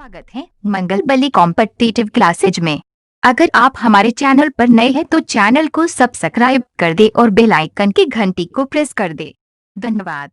स्वागत है मंगल बली competitive classes में। अगर आप हमारे चैनल पर नए हैं तो चैनल को सब्सक्राइब कर दे और बेल आइकन की घंटी को प्रेस कर दे। धन्यवाद।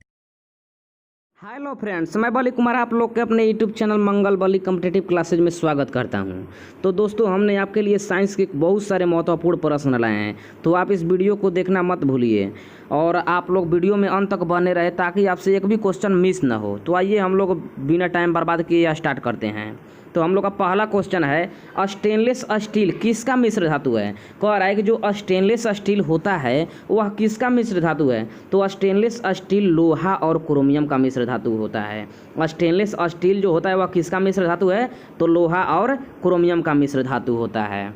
हेलो फ्रेंड्स, मैं बली कुमार आप लोग के अपने यूट्यूब चैनल मंगल बली कॉम्पिटिटिव क्लासेज में स्वागत करता हूं। तो दोस्तों, हमने आपके लिए साइंस के बहुत सारे महत्वपूर्ण प्रश्न लाए हैं, तो आप इस वीडियो को देखना मत भूलिए और आप लोग वीडियो में अंत तक बने रहे ताकि आपसे एक भी क्वेश्चन मिस ना हो। तो आइए हम लोग बिना टाइम बर्बाद किए स्टार्ट करते हैं। तो हम लोग का पहला क्वेश्चन है, स्टेनलेस स्टील किसका मिश्र धातु है? कह रहा है कि जो स्टेनलेस स्टील होता है वह किसका मिश्र धातु है? तो स्टेनलेस स्टील लोहा और क्रोमियम का मिश्र धातु होता है। स्टेनलेस स्टील जो होता है वह किसका मिश्र धातु है? तो लोहा और क्रोमियम का मिश्र धातु होता है।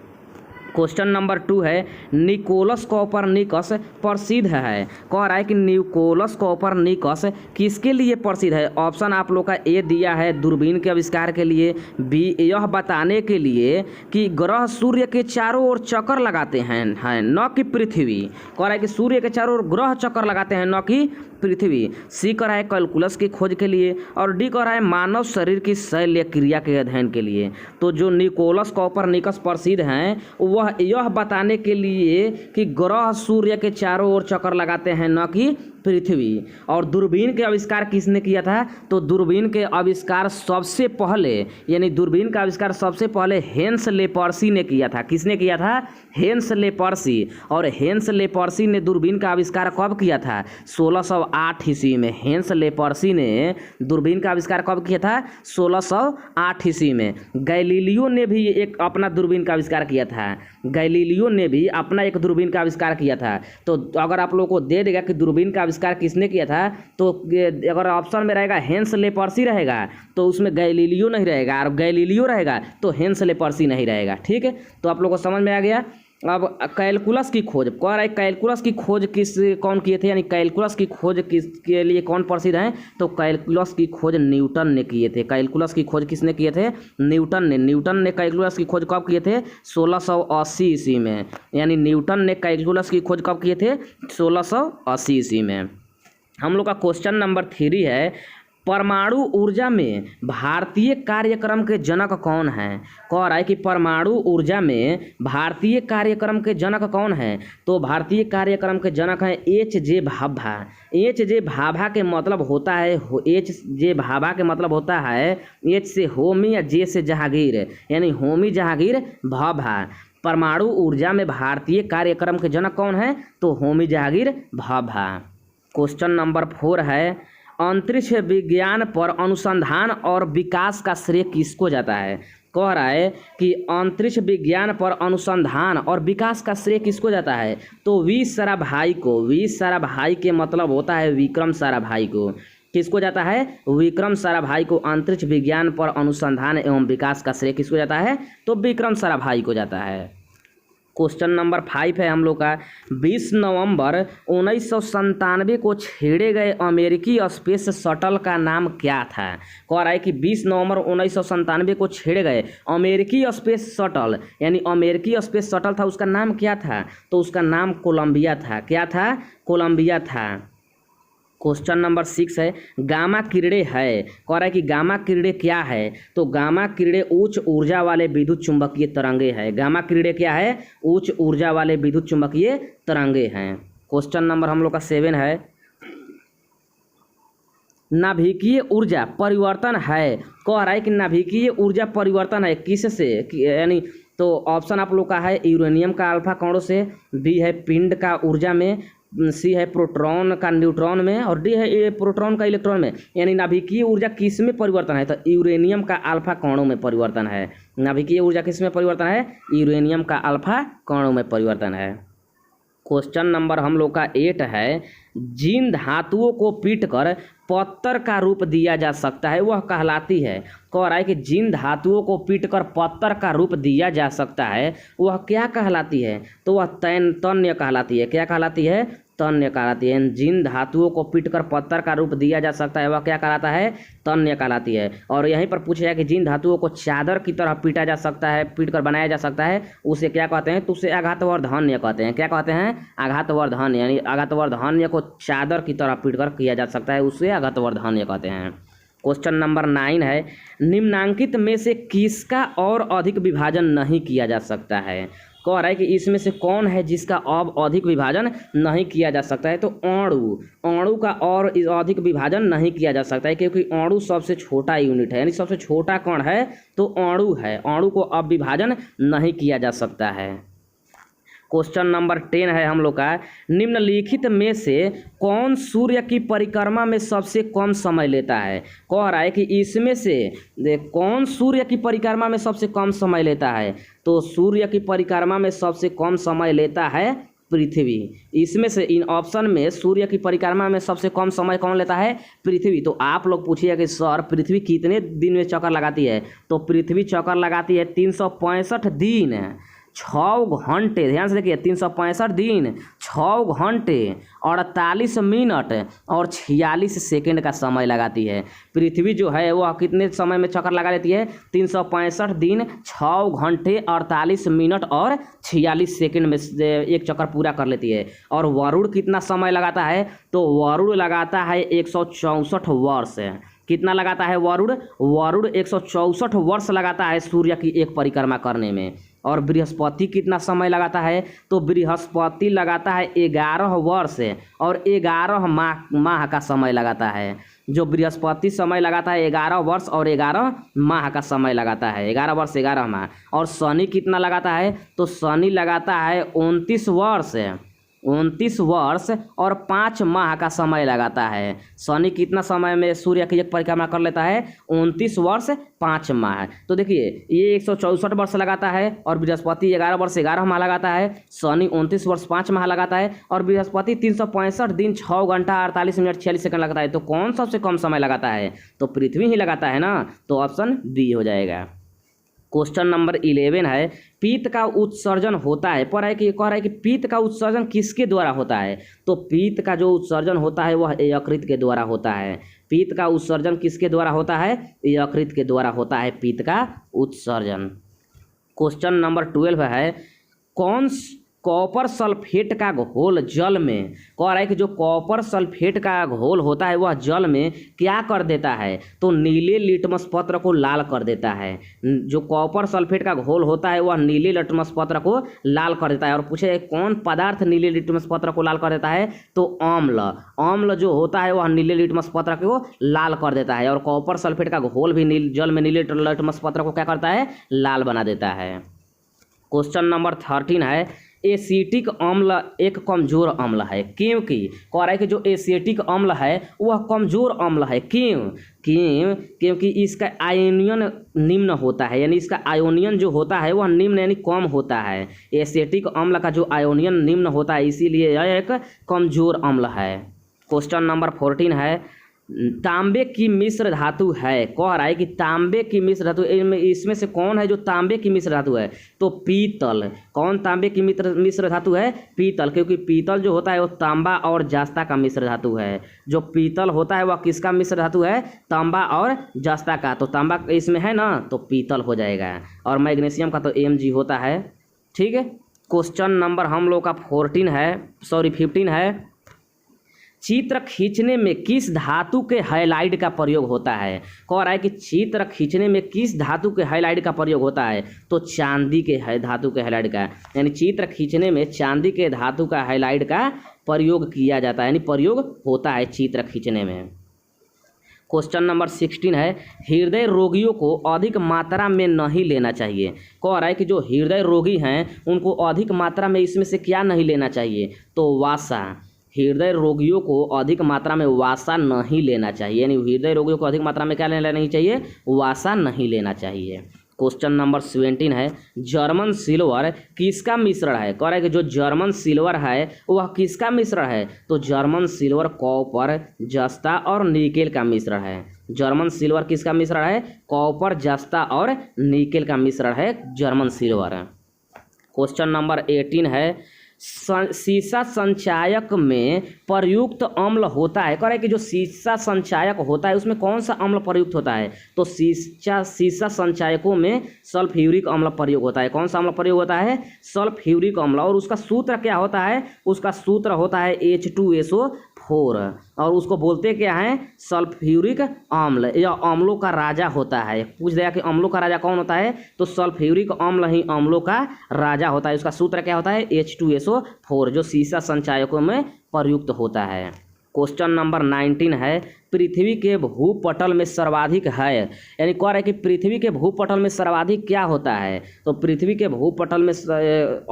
क्वेश्चन नंबर 2 है, निकोलस कोपरनिकस प्रसिद्ध है। कह रहा है कि निकोलस कोपरनिकस किसके लिए प्रसिद्ध है? ऑप्शन आप लोग का ए दिया है दूरबीन के आविष्कार के लिए, बी यह बताने के लिए कि ग्रह सूर्य के चारों ओर चक्कर लगाते हैं न कि पृथ्वी। कह रहा है कि सूर्य के चारों ओर ग्रह चक्कर लगाते हैं न कि पृथ्वी। सी कह रहा है कैलकुलस की खोज के लिए और डी कह रहा है मानव शरीर की शैल्य क्रिया के अध्ययन के लिए। तो जो निकोलस कोपरनिकस प्रसिद्ध हैं वह यह बताने के लिए कि ग्रह सूर्य के चारों ओर चक्कर लगाते हैं न कि पृथ्वी। और दूरबीन के आविष्कार किसने किया था? तो दूरबीन के आविष्कार सबसे पहले दूरबीन का आविष्कार सबसे पहले हेंस लेपर्सी ने किया था। किसने किया था? Hence leprosy. और हेंस लेपर्सी ने दूरबीन का आविष्कार कब किया था? 1608 ईस्वी में। हेंस लेपर्सी ने दूरबीन का आविष्कार कब किया था? 1608 ईस्वी में। गैलीलियो ने भी एक अपना दूरबीन का आविष्कार किया था। गैलीलियो ने भी अपना एक दूरबीन का आविष्कार किया था। तो अगर आप लोगों को दे देगा कि दूरबीन का आविष्कार किसने किया था, तो अगर ऑप्शन में रहेगा हेंस लेपर्सी रहेगा तो उसमें गैलीलियो नहीं रहेगा, और गैलीलियो रहेगा तो हेंस लेपर्सी नहीं रहेगा। ठीक है, तो आप लोगों को समझ में आ गया। अब कैलकुलस की खोज कह रहा है, कैलकुलस की खोज कौन किए थे? कैलकुलस की खोज किसके लिए कौन प्रसिद्ध है? तो कैलकुलस की खोज न्यूटन ने किए थे। कैलकुलस की खोज किसने किए थे? न्यूटन ने कैलकुलस की खोज कब किए थे? 1680 ईस्वी में। न्यूटन ने कैलकुलस की खोज कब किए थे? 1680 ईस्वी में। हम लोग का क्वेश्चन नंबर 3 है, परमाणु ऊर्जा में भारतीय कार्यक्रम के जनक कौन हैं? कह रहा है कि परमाणु ऊर्जा में भारतीय कार्यक्रम के जनक कौन हैं? तो भारतीय कार्यक्रम के जनक हैं H.J. भाभा। H.J. भाभा के मतलब होता है H.J. भाभा के मतलब होता है H से होमी या J से जहांगीर, होमी जहांगीर भाभा। परमाणु ऊर्जा में भारतीय कार्यक्रम के जनक कौन है? तो होमी जहांगीर भाभा। क्वेश्चन नंबर 4 है, अंतरिक्ष विज्ञान पर अनुसंधान और विकास का श्रेय किसको जाता है? कह रहा है कि अंतरिक्ष विज्ञान पर अनुसंधान और विकास का श्रेय किसको जाता है? तो वी साराभाई को। वी साराभाई के मतलब होता है विक्रम साराभाई को। किसको जाता है? विक्रम साराभाई को अंतरिक्ष विज्ञान पर अनुसंधान एवं विकास का श्रेय किसको जाता है? तो विक्रम साराभाई को जाता है। क्वेश्चन नंबर 5 है हम लोग का, 20 नवंबर 1997 को छेड़े गए अमेरिकी स्पेस शटल का नाम क्या था? कह रहा है कि 20 नवंबर 1997 को छेड़े गए अमेरिकी स्पेस शटल, अमेरिकी स्पेस शटल था, उसका नाम क्या था? तो उसका नाम कोलंबिया था। क्या था? कोलंबिया था। क्वेश्चन नंबर 6 है, गामा किरणें है। कह रहा है कि गामा किरणें क्या है? तो गामा किरणें उच्च ऊर्जा वाले विद्युत चुंबकीय तरंगे हैं। गामा किरणें क्या है? उच्च ऊर्जा वाले विद्युत चुंबकीय तरंगे हैं। क्वेश्चन नंबर हम लोग का 7 है, नाभिकीय ऊर्जा परिवर्तन है। कह रहा है कि नाभिकीय ऊर्जा परिवर्तन है किससे? तो ऑप्शन आप लोग का है यूरेनियम का अल्फा कणों से, बी है पिंड का ऊर्जा में, सी है प्रोटॉन का न्यूट्रॉन में, और डी है प्रोटॉन का इलेक्ट्रॉन में। नाभिकीय ऊर्जा किस में परिवर्तन है? तो यूरेनियम का अल्फा कणों में परिवर्तन है। नाभिकीय ऊर्जा किस में परिवर्तन है? यूरेनियम का अल्फा कणों में परिवर्तन है। क्वेश्चन नंबर हम लोग का 8 है, जिन धातुओं को पीटकर पत्थर का रूप दिया जा सकता है वह कहलाती है। कह रहा है कि जिन धातुओं को पीटकर पत्थर का रूप दिया जा सकता है वह क्या कहलाती है? तो वह तन्य कहलाती है। क्या कहलाती है? तन्य कहलाती है। जिन धातुओं को पीटकर पत्थर का रूप दिया जा सकता है वह क्या कहलाता है? तन्य कहलाती है। और यहीं पर पूछा है कि जिन धातुओं को चादर की तरह पीटा जा सकता है, पीटकर बनाया जा सकता है, उसे क्या कहते हैं? तो उसे आघातवर्धन्य कहते हैं। क्या कहते हैं? आघातवर्धन्य। आघातवर्धन्य को चादर की तरह पीटकर किया जा सकता है, उसे आघातवर्धन्य कहते हैं। क्वेश्चन नंबर 9 है, निम्नांकित में से किसका और अधिक विभाजन नहीं किया जा सकता है। कह रहा है कि इसमें से कौन है जिसका अब अधिक विभाजन नहीं किया जा सकता है। तो अणु, अणु का और अधिक विभाजन नहीं किया जा सकता है क्योंकि अणु सबसे छोटा यूनिट है, यानी सबसे छोटा कण है तो अणु है, अणु को अब विभाजन नहीं किया जा सकता है। क्वेश्चन नंबर 10 है हम लोग का, निम्नलिखित में से कौन सूर्य की परिक्रमा में सबसे कम समय लेता है। कह रहा है कि इसमें से कौन सूर्य की परिक्रमा में सबसे कम समय लेता है। तो सूर्य की परिक्रमा में सबसे कम समय लेता है पृथ्वी। इसमें से इन ऑप्शन में सूर्य की परिक्रमा में सबसे कम समय कौन लेता है, पृथ्वी। तो आप लोग पूछिए कि सर पृथ्वी कितने दिन में चक्कर लगाती है। तो पृथ्वी चक्कर लगाती है 365 दिन 6 घंटे, ध्यान से देखिए 365 दिन 6 घंटे 48 मिनट और 46 सेकंड का समय लगाती है। पृथ्वी जो है वह कितने समय में चक्कर लगा लेती है, 365 दिन 6 घंटे 48 मिनट और 46 सेकंड में एक चक्कर पूरा कर लेती है। और वरुण कितना समय लगाता है, तो वरुण लगाता है 164 वर्ष। कितना लगाता है वरुण, वरुण 164 वर्ष लगाता है सूर्य की एक परिक्रमा करने में। और बृहस्पति कितना समय लगाता है, तो बृहस्पति लगाता है 11 वर्ष और 11 माह का समय लगाता है। जो बृहस्पति समय लगाता है 11 वर्ष और 11 माह का समय लगाता है, 11 वर्ष 11 माह। और शनि कितना लगाता है, तो शनि लगाता है 29 वर्ष 29 वर्ष और 5 माह का समय लगाता है। शनि कितना समय में सूर्य की एक परिक्रमा कर लेता है, 29 वर्ष 5 माह। तो देखिए ये 164 वर्ष लगाता है और बृहस्पति 11 वर्ष 11 माह लगाता है, शनि 29 वर्ष 5 माह लगाता है और बृहस्पति 365 दिन 6 घंटा 48 मिनट 46 सेकंड लगाता है। तो कौन सबसे कम समय लगाता है, तो पृथ्वी ही लगाता है ना। तो ऑप्शन बी हो जाएगा। क्वेश्चन नंबर 11 है, पीत का उत्सर्जन होता है। पर है कि कह रहा है कि पीत का उत्सर्जन किसके द्वारा होता है। तो पीत का जो उत्सर्जन होता है वह यकृत के द्वारा होता है। पीत का उत्सर्जन किसके द्वारा होता है, यकृत के द्वारा होता है पीत का उत्सर्जन। क्वेश्चन नंबर 12 है, कौन कॉपर सल्फेट का घोल जल में, कह रहा है कि जो कॉपर सल्फेट का घोल होता है वह जल में क्या कर देता है, तो नीले लिटमस पत्र को लाल कर देता है। जो कॉपर सल्फेट का घोल होता है वह नीले लिटमस पत्र को लाल कर देता है। और पूछे कौन पदार्थ नीले लिटमस पत्र को लाल कर देता है, तो अम्ल, अम्ल जो होता है वह नीले लिटमस पत्र को लाल कर देता है। और कॉपर सल्फेट का घोल भी जल में नीले लिटमस पत्र को क्या करता है, लाल बना देता है। क्वेश्चन नंबर 13 है, एसिटिक अम्ल एक कमज़ोर अम्ल है क्योंकि, कह रहा है कि जो एसिटिक अम्ल है वह कमज़ोर अम्ल है। क्योंकि इसका आयोनियन निम्न होता है, यानी इसका आयोनियन जो होता है वह निम्न यानी कम होता है। एसिटिक अम्ल का जो आयोनियन निम्न होता है इसीलिए यह एक कमज़ोर अम्ल है। क्वेश्चन नंबर 14 है, तांबे की मिश्र धातु है। कह रहा है कि तांबे की मिश्र धातु, इसमें से कौन है जो तांबे की मिश्र धातु है, तो पीतल। कौन तांबे की मिश्र धातु है, पीतल। क्योंकि पीतल जो होता है वो तांबा और जस्ता का मिश्र धातु है। जो पीतल होता है वह किसका मिश्र धातु है, तांबा और जस्ता का। तो तांबा इसमें है ना, तो पीतल हो जाएगा। और मैग्नीशियम का तो Mg होता है। ठीक है। क्वेश्चन नंबर हम लोग का 15 है, चित्र खींचने में किस धातु के हाइलाइट का प्रयोग होता है। कह रहा है कि चित्र खींचने में किस धातु के हाइलाइट का प्रयोग होता है, तो चांदी के धातु के हाइलाइट का, यानी चित्र खींचने में चांदी के धातु का हाइलाइट का प्रयोग किया जाता है, यानी प्रयोग होता है चित्र खींचने में। क्वेश्चन नंबर 16 है, हृदय रोगियों को अधिक मात्रा में नहीं लेना चाहिए। कह रहा है कि जो हृदय रोगी हैं उनको अधिक मात्रा में इसमें से क्या नहीं लेना चाहिए, तो वासा। हृदय रोगियों को अधिक मात्रा में वासा नहीं लेना चाहिए, यानी हृदय रोगियों को अधिक मात्रा में क्या लेना नहीं चाहिए, वासा नहीं लेना चाहिए। क्वेश्चन नंबर 17 है, जर्मन सिल्वर किसका मिश्रण है। कह रहा है कि जो जर्मन सिल्वर है वह किसका मिश्रण है, तो जर्मन सिल्वर कॉपर जस्ता और निकेल का मिश्रण है। जर्मन सिल्वर किसका मिश्रण है, कॉपर जस्ता और निकेल का मिश्रण है जर्मन सिल्वर। क्वेश्चन नंबर 18 है, सीसा संचायक में प्रयुक्त अम्ल होता है। कह रहा है कि जो सीसा संचायक होता है उसमें कौन सा अम्ल प्रयुक्त होता है, तो सीसा संचायकों में सल्फ्यूरिक अम्ल प्रयोग होता है। कौन सा अम्ल प्रयोग होता है, सल्फ्यूरिक अम्ल। और उसका सूत्र क्या होता है, उसका सूत्र होता है H2SO4। फोर, और उसको बोलते क्या है, सल्फ्यूरिक अम्ल। यह अम्लों का राजा होता है। पूछ दिया कि अम्लों का राजा कौन होता है, तो सल्फ्यूरिक अम्ल ही अम्लों का राजा होता है। उसका सूत्र क्या होता है, H2SO4, जो सीसा संचायकों में प्रयुक्त होता है। क्वेश्चन नंबर 19 है, पृथ्वी के भूपटल में सर्वाधिक है, यानी कह रहा है कि पृथ्वी के भूपटल में सर्वाधिक क्या होता है, तो पृथ्वी के भूपटल में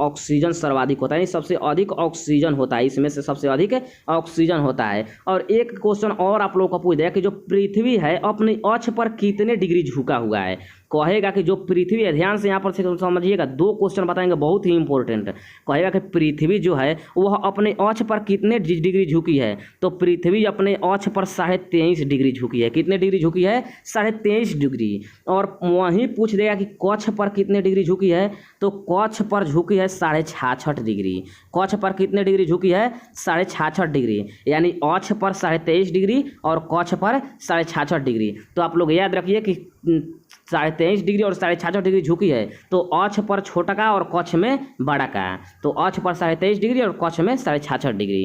ऑक्सीजन सर्वाधिक होता है, यानी सबसे अधिक ऑक्सीजन होता है, इसमें से सबसे अधिक ऑक्सीजन होता है। और एक क्वेश्चन और आप लोगों को पूछ दिया कि जो पृथ्वी है अपनी अक्ष पर कितने डिग्री झुका हुआ है। कहेगा कि जो पृथ्वी है, ध्यान से यहाँ पर से समझिएगा, दो क्वेश्चन बताएंगे बहुत ही इंपॉर्टेंट। कहेगा कि पृथ्वी जो है वह अपने अक्ष पर कितने डिग्री झुकी है, तो पृथ्वी अपने अक्ष पर 23.5 डिग्री झुकी है। कितने डिग्री झुकी है, 23.5 डिग्री। और वहीं पूछ देगा कि कक्ष पर कितने डिग्री झुकी है, तो कक्ष पर झुकी है 66.5 डिग्री। कक्ष पर कितने डिग्री झुकी है, 66.5 डिग्री, यानी अक्ष पर 23.5 डिग्री और कक्ष पर 66.5 डिग्री। तो आप लोग याद रखिए कि 23.5 डिग्री और 66.5 डिग्री झुकी है, तो अक्ष पर छोटा का और कक्ष में बड़ा का, तो अक्ष पर 23.5 डिग्री और कक्ष में 66.5 डिग्री।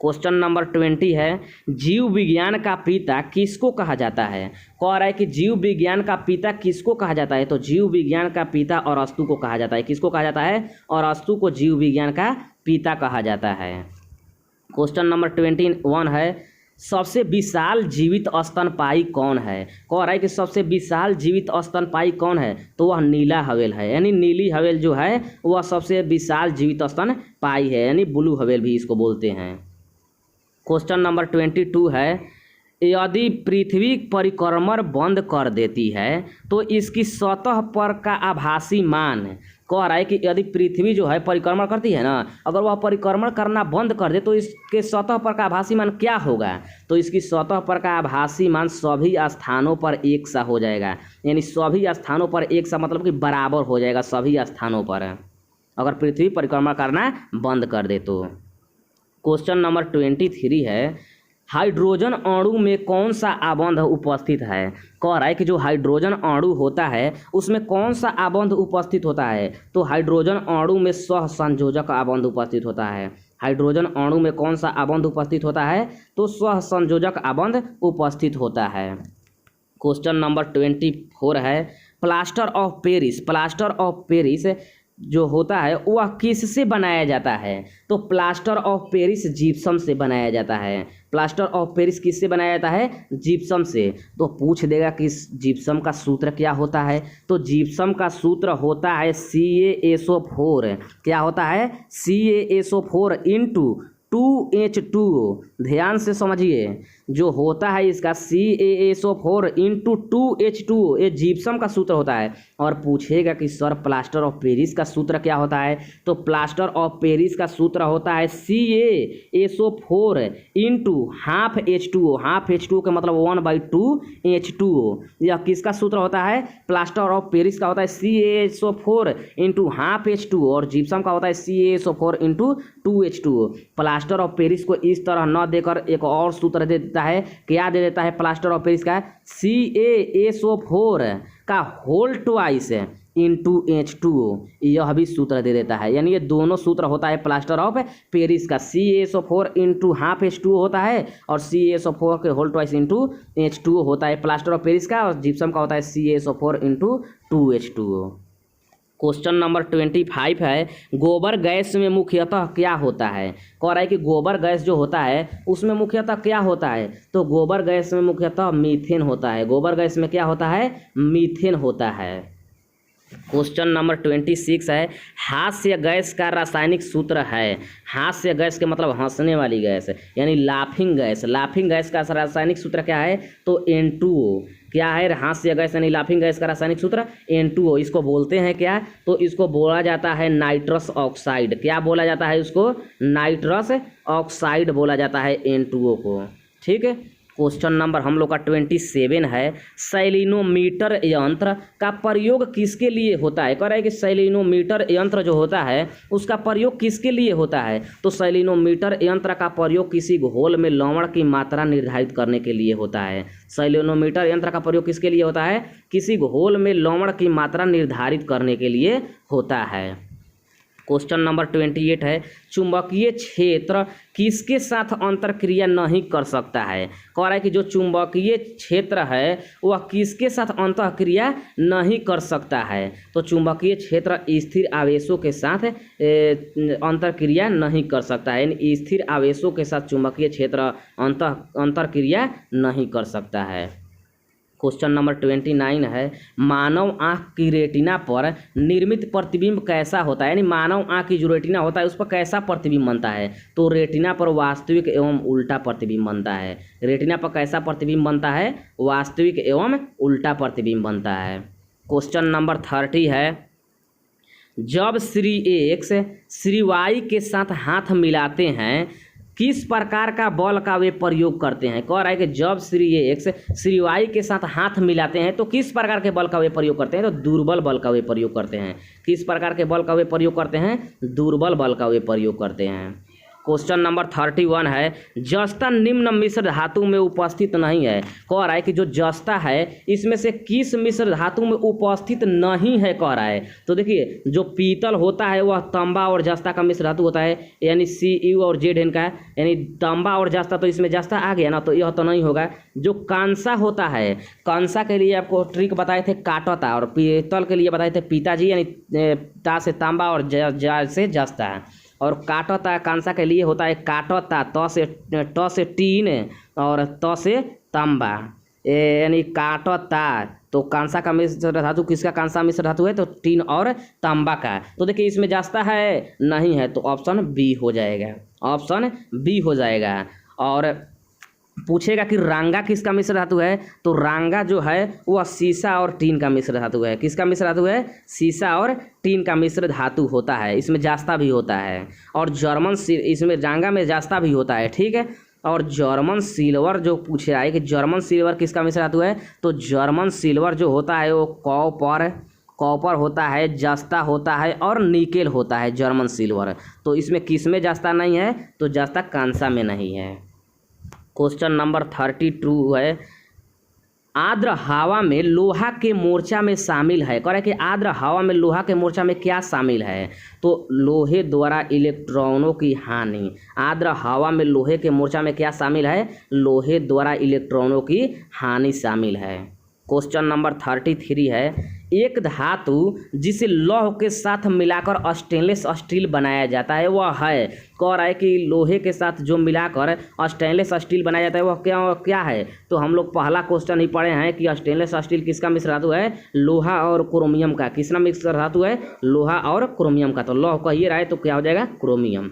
क्वेश्चन नंबर 20 है, जीव विज्ञान का पिता किसको कहा जाता है। कह रहा है कि जीव विज्ञान का पिता किसको कहा जाता है, तो जीव विज्ञान का पिता अरस्तु को कहा जाता है। किसको कहा जाता है, अरस्तु को जीव विज्ञान का पिता कहा जाता है। क्वेश्चन नंबर 21 है, सबसे विशाल जीवित स्तनपायी कौन है। कह रहा है कि सबसे विशाल जीवित स्तनपायी कौन है, तो वह नीला व्हेल है, यानी नीली व्हेल जो है वह सबसे विशाल जीवित स्तनपायी है, यानी ब्लू व्हेल भी इसको बोलते हैं। क्वेश्चन नंबर 22 है, यदि पृथ्वी परिक्रमण बंद कर देती है तो इसकी सतह पर का आभासी मान, कह रहा है कि यदि पृथ्वी जो है परिक्रमण करती है ना, अगर वह परिक्रमण करना बंद कर दे तो इसके सतह पर का आभासी मान क्या होगा, तो इसकी सतह पर का आभासी मान सभी स्थानों पर एक सा हो जाएगा, यानी सभी स्थानों पर एक सा मतलब कि बराबर हो जाएगा सभी स्थानों पर, अगर पृथ्वी परिक्रमण करना बंद कर दे तो। क्वेश्चन नंबर 23 है, हाइड्रोजन अणु में कौन सा आबंध उपस्थित है। कह रहा है कि जो हाइड्रोजन अणु होता है उसमें कौन सा आबंध उपस्थित होता है, तो हाइड्रोजन अणु में सहसंयोजक आबंध उपस्थित होता है। हाइड्रोजन अणु में कौन सा आबंध उपस्थित होता है, तो सहसंयोजक आबंध उपस्थित होता है। क्वेश्चन नंबर 24 है, plaster of Paris. Plaster of Paris जो होता है वह किससे बनाया जाता है, तो प्लास्टर ऑफ पेरिस जिप्सम से बनाया जाता है। प्लास्टर ऑफ पेरिस किससे बनाया जाता है, जिप्सम से। तो पूछ देगा कि जिप्सम का सूत्र क्या होता है, तो जिप्सम का सूत्र होता है CaSO4। क्या होता है, CaSO4 इंटू 2H2O। ध्यान से समझिए, जो होता है इसका CaSO4 इंटू 2H2O, ये जिप्सम का सूत्र होता है। और पूछेगा कि सर प्लास्टर ऑफ पेरिस का सूत्र क्या होता है, तो प्लास्टर ऑफ पेरिस का सूत्र होता है CaSO4 into half H2O। Half H2O का मतलब 1/2 H2O। यह किसका सूत्र होता है, प्लास्टर ऑफ पेरिस का होता है CaSO4 इंटू हाफ H2O, और जिप्सम का होता है CaSO4 into 2H2O। Plaster of Paris को इस तरह न देकर एक और सूत्र दे देता है, क्या दे देता है प्लास्टर ऑफ पेरिस का, CaSO4 का होल ट्वाइस इंटू H2O, यह भी सूत्र दे देता है। यानी ये दोनों सूत्र होता है प्लास्टर ऑफ पेरिस का, CaSO4 इंटू हाफ H2O होता है और CaSO4 के होल ट्वाइस इंटू H2O होता है प्लास्टर ऑफ पेरिस का, और जिप्सम का होता है CaSO4 into 2H2O। Question number 25 है, गोबर गैस में मुख्यतः क्या होता है। कह रहा है कि गोबर गैस जो होता है उसमें मुख्यतः क्या होता है, तो गोबर गैस में मुख्यतः मीथेन होता है। गोबर गैस में क्या होता है, मीथेन होता है। क्वेश्चन नंबर 26 है, हास्य गैस का रासायनिक सूत्र है। हास्य गैस के मतलब हंसने वाली गैस, यानी लाफिंग गैस। लाफिंग गैस का रासायनिक सूत्र क्या है, तो N2O। क्या है, हास्य गैस यानी लाफिंग गैस का रासायनिक सूत्र N2O। इसको बोलते हैं क्या, तो इसको बोला जाता है नाइट्रस ऑक्साइड। क्या बोला जाता है इसको, नाइट्रस ऑक्साइड बोला जाता है N2O को। ठीक है। क्वेश्चन नंबर हम लोग का 27 है, सेलिनोमीटर यंत्र का प्रयोग किसके लिए होता है। कह रहा है कि सेलिनोमीटर यंत्र जो होता है उसका प्रयोग किसके लिए होता है, तो सेलिनोमीटर यंत्र का प्रयोग किसी घोल में लवण की मात्रा निर्धारित करने के लिए होता है। सेलिनोमीटर यंत्र का प्रयोग किसके लिए होता है, किसी घोल में लवण की मात्रा निर्धारित करने के लिए होता है। क्वेश्चन नंबर 28 है, चुंबकीय क्षेत्र किसके साथ अंतर क्रिया नहीं कर सकता है। कह रहा है कि जो चुंबकीय क्षेत्र है वह किसके साथ अंतर क्रिया नहीं कर सकता है। तो चुंबकीय क्षेत्र स्थिर आवेशों के साथ अंतर क्रिया नहीं कर सकता है, यानी स्थिर आवेशों के साथ चुंबकीय क्षेत्र अंतर क्रिया नहीं कर सकता है। क्वेश्चन नंबर 29 है, मानव आँख की रेटिना पर निर्मित प्रतिबिंब कैसा होता है, यानी मानव आँख की जो रेटिना होता है उस पर कैसा प्रतिबिंब बनता है। तो रेटिना पर वास्तविक एवं उल्टा प्रतिबिंब बनता है। रेटिना पर कैसा प्रतिबिंब बनता है, वास्तविक एवं उल्टा प्रतिबिंब बनता है। क्वेश्चन नंबर 30 है, जब श्री X श्री Y के साथ हाथ मिलाते हैं किस प्रकार का बल का वे प्रयोग करते हैं। कह रहा है कि जब श्री X श्री Y के साथ हाथ मिलाते हैं तो किस प्रकार के बल का वे प्रयोग करते हैं। तो दुर्बल बल का वे प्रयोग करते हैं। किस प्रकार के बल का वे प्रयोग करते हैं, दुर्बल बल का वे प्रयोग करते हैं। क्वेश्चन नंबर 31 है, जस्ता निम्न मिश्र धातु में उपस्थित नहीं है। कह रहा है कि जो जस्ता है इसमें से किस मिश्र धातु में उपस्थित नहीं है, कह रहा है। तो देखिए जो पीतल होता है वह तांबा और जस्ता का मिश्र धातु होता है, यानी Cu और Zn का, यानी तांबा और जस्ता, तो इसमें जस्ता आ गया ना, तो यह तो नहीं होगा। जो कांसा होता है, कांसा के लिए आपको ट्रिक बताए थे काटता, और पीतल के लिए बताए थे पिताजी, यानी ता से तांबा और जा से जस्ता। और काटता कांसा के लिए होता है काटता, त से टीन और त से तांबा, यानी काटता। तो कांसा का मिश्र धातु किसका कांसा मिश्र धातु है, तो टीन और तांबा का। तो देखिए इसमें जस्ता है नहीं है, तो ऑप्शन बी हो जाएगा, ऑप्शन बी हो जाएगा। और पूछेगा कि रांगा किसका मिश्र धातु है, तो रांगा जो है वह सीसा और टीन का मिश्र धातु है। किसका मिश्र धातु है, सीसा और टीन का मिश्र धातु होता है। इसमें जास्ता भी होता है। और जर्मन इसमें रांगा में जास्ता भी होता है, ठीक है। और जर्मन सिल्वर जो पूछ रहा है कि जर्मन सिल्वर किसका मिश्र धातु है, तो जर्मन सिल्वर जो होता है वो कॉपर होता है, जस्ता होता है और निकेल होता है जर्मन सिल्वर। तो इसमें किस में जस्ता नहीं है, तो जस्ता कांसा में नहीं है। क्वेश्चन नंबर 32 है, आर्द्र हवा में लोहा के मोर्चा में शामिल है। कह रहा है कि आर्द्र हवा में लोहा के मोर्चा में क्या शामिल है, तो लोहे द्वारा इलेक्ट्रॉनों की हानि। आर्द्र हवा में लोहे के मोर्चा में क्या शामिल है, लोहे द्वारा इलेक्ट्रॉनों की हानि शामिल है। क्वेश्चन नंबर 33 है, एक धातु जिसे लौह के साथ मिलाकर स्टेनलेस स्टील बनाया जाता है वह है। कह रहा है कि लोहे के साथ जो मिलाकर स्टेनलेस स्टील बनाया जाता है वह क्या है। तो हम लोग पहला क्वेश्चन ही पढ़े हैं कि स्टेनलेस स्टील किसका मिश्र धातु है, लोहा और क्रोमियम का। किसका मिश्र धातु है, लोहा और क्रोमियम का। तो लौह का ये रहा है, तो क्या हो जाएगा, क्रोमियम।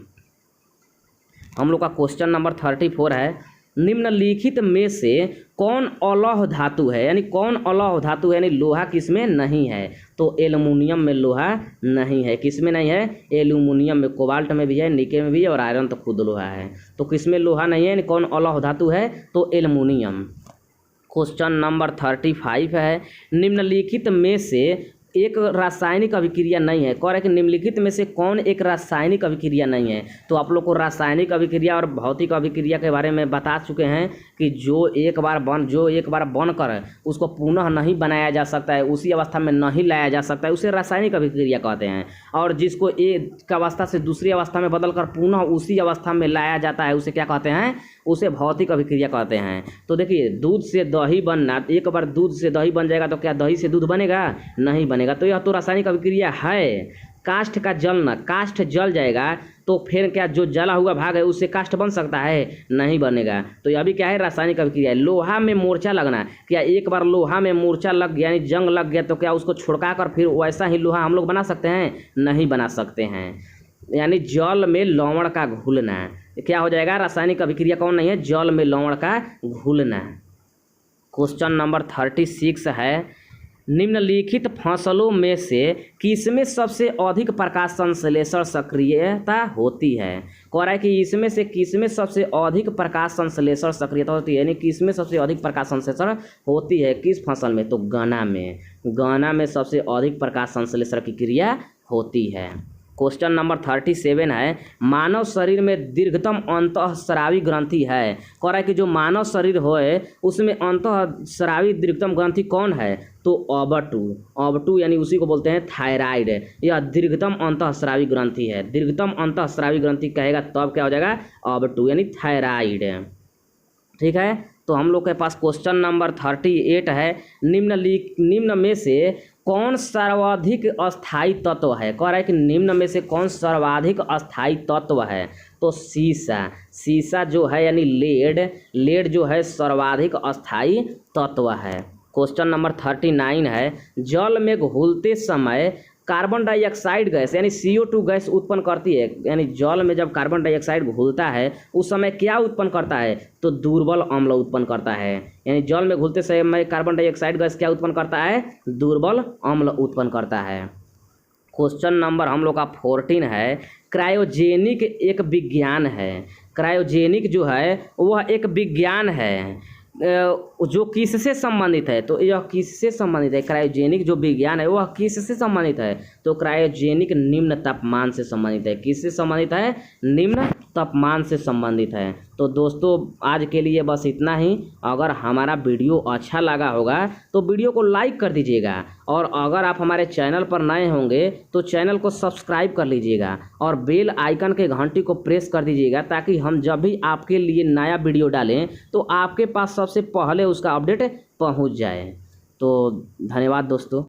हम लोग का क्वेश्चन नंबर 34 है, निम्नलिखित में से कौन अलौह धातु है, यानी कौन अलौह धातु है, यानी लोहा किसमें नहीं है। तो एल्युमिनियम में लोहा नहीं है। किसमें नहीं है, एल्युमिनियम में, कोबाल्ट में भी है, निकेल में भी है और आयरन तो खुद लोहा है। तो किसमें लोहा नहीं है, यानी कौन अलौह धातु है, तो एल्युमिनियम। क्वेश्चन नंबर 35 है, निम्नलिखित में से एक रासायनिक अभिक्रिया नहीं है। कह रहा है कि निम्नलिखित में से कौन एक रासायनिक अभिक्रिया नहीं है। तो आप लोग को रासायनिक अभिक्रिया और भौतिक अभिक्रिया के बारे में बता चुके हैं कि जो एक बार बनकर उसको पुनः नहीं बनाया जा सकता है, उसी अवस्था में नहीं लाया जा सकता है, उसे रासायनिक अभिक्रिया कहते हैं। और जिसको एक अवस्था से दूसरी अवस्था में बदलकर पुनः उसी अवस्था में लाया जाता है, उसे क्या कहते हैं, उसे भौतिक अभिक्रिया कहते हैं। तो देखिए दूध से दही बनना, एक बार दूध से दही बन जाएगा तो क्या दही से दूध बनेगा, नहीं बनेगा। तो यह तो रासायनिक अभिक्रिया है। काष्ठ का जलना, काष्ठ जल जाएगा तो फिर क्या जो जला हुआ भाग है उससे काष्ठ बन सकता है, नहीं बनेगा। तो यह भी क्या है, रासायनिक अभिक्रिया है। लोहा में मोर्चा लगना, क्या एक बार लोहा में मोर्चा लग गया यानी जंग लग गया तो क्या उसको छुड़का कर फिर वैसा ही लोहा हम लोग बना सकते हैं, नहीं बना सकते हैं। यानी जल में लवण का घुलना क्या हो जाएगा, रासायनिक अभिक्रिया कौन नहीं है, जल में लवण का घुलना। क्वेश्चन नंबर 36 है, निम्नलिखित फसलों में से किसमें सबसे अधिक प्रकाश संश्लेषण सक्रियता होती है। कह रहा है कि इसमें से किसमें सबसे अधिक प्रकाश संश्लेषण सक्रियता होती है, यानी किसमें सबसे अधिक प्रकाश संश्लेषण होती है, किस फसल में, तो गन्ना में। गन्ना में सबसे अधिक प्रकाश संश्लेषण की क्रिया होती है। क्वेश्चन नंबर 37 है, मानव शरीर में दीर्घतम अंतःस्रावी ग्रंथि है। कह रहा है कि जो मानव शरीर है उसमें अंतःस्रावी दीर्घतम ग्रंथि कौन है? तो ऑबटू यानी उसी को बोलते हैं थायराइड। यह दीर्घतम अंतःस्रावी ग्रंथि है। दीर्घतम अंतःस्रावी ग्रंथि कहेगा तब क्या हो जाएगा? ऑबटू यानी थायराइड। ठीक है, तो हम लोग के पास क्वेश्चन नंबर 38 है, निम्न में से कौन सर्वाधिक अस्थायी तत्व है? कह रहा है कि निम्न में से कौन सर्वाधिक अस्थायी तत्व है? तो सीसा जो है यानी लेड जो है सर्वाधिक अस्थायी तत्व है। क्वेश्चन नंबर 39 है, जल में घुलते समय कार्बन डाइऑक्साइड गैस यानी CO2 गैस उत्पन्न करती है। यानी जल में जब कार्बन डाइऑक्साइड घुलता है उस समय क्या उत्पन्न करता है? तो दुर्बल अम्ल उत्पन्न करता है। यानी जल में घुलते समय कार्बन डाइऑक्साइड गैस क्या उत्पन्न करता है? दुर्बल अम्ल उत्पन्न करता है। क्वेश्चन नंबर हम लोग का 14 है, क्रायोजेनिक एक विज्ञान है। क्रायोजेनिक जो है वह एक विज्ञान है जो किससे संबंधित है? तो यह किससे संबंधित है? क्रायोजेनिक जो विज्ञान है वह किससे संबंधित है? तो क्रायोजेनिक निम्न तापमान से संबंधित है। किससे संबंधित है? निम्न तापमान से संबंधित है। तो दोस्तों आज के लिए बस इतना ही। अगर हमारा वीडियो अच्छा लगा होगा तो वीडियो को लाइक कर दीजिएगा, और अगर आप हमारे चैनल पर नए होंगे तो चैनल को सब्सक्राइब कर लीजिएगा और बेल आइकन के घंटी को प्रेस कर दीजिएगा, ताकि हम जब भी आपके लिए नया वीडियो डालें तो आपके पास सबसे पहले उसका अपडेट पहुंच जाए। तो धन्यवाद दोस्तों।